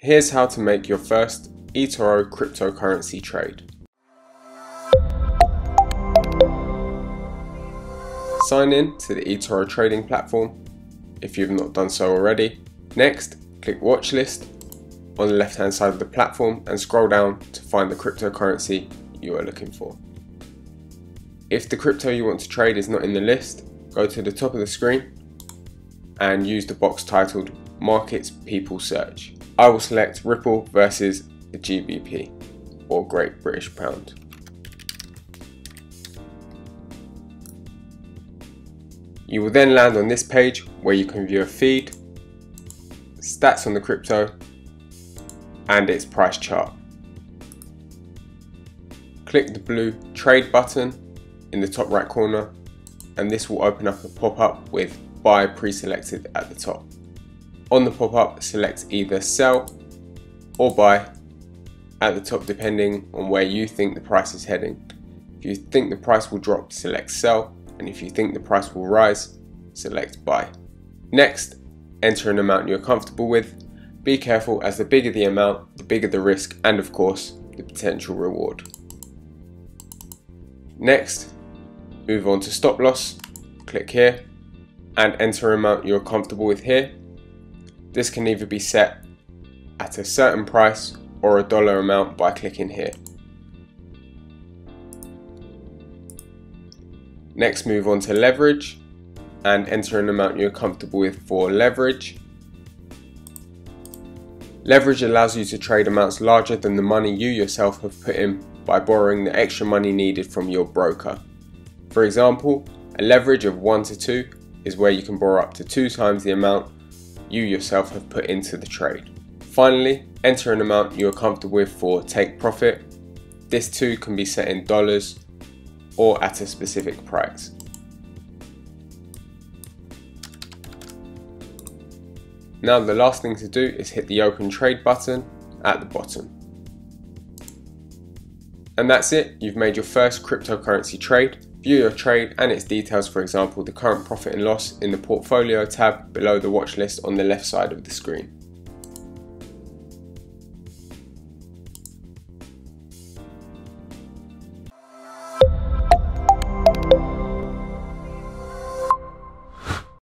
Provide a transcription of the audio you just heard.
Here's how to make your first eToro cryptocurrency trade. Sign in to the eToro trading platform if you've not done so already. Next, click watch list on the left hand side of the platform and scroll down to find the cryptocurrency you are looking for. If the crypto you want to trade is not in the list, go to the top of the screen and use the box titled Markets People Search. I will select Ripple versus the GBP or Great British Pound. You will then land on this page where you can view a feed, stats on the crypto, and its price chart. Click the blue trade button in the top right corner and this will open up a pop-up with buy pre-selected at the top. On the pop-up, select either sell or buy at the top depending on where you think the price is heading. If you think the price will drop, select sell, and if you think the price will rise, select buy. Next, enter an amount you're comfortable with. Be careful, as the bigger the amount, the bigger the risk and of course the potential reward. Next, move on to stop loss, click here and enter an amount you're comfortable with here. This can either be set at a certain price or a dollar amount by clicking here. Next, move on to leverage and enter an amount you're comfortable with for leverage. Leverage allows you to trade amounts larger than the money you yourself have put in by borrowing the extra money needed from your broker. For example, a leverage of 1 to 2 is where you can borrow up to 2 times the amount you yourself have put into the trade. Finally, enter an amount you are comfortable with for take profit. This too can be set in dollars or at a specific price. Now the last thing to do is hit the open trade button at the bottom. And that's it, you've made your first cryptocurrency trade. View your trade and its details, for example the current profit and loss, in the portfolio tab below the watch list on the left side of the screen.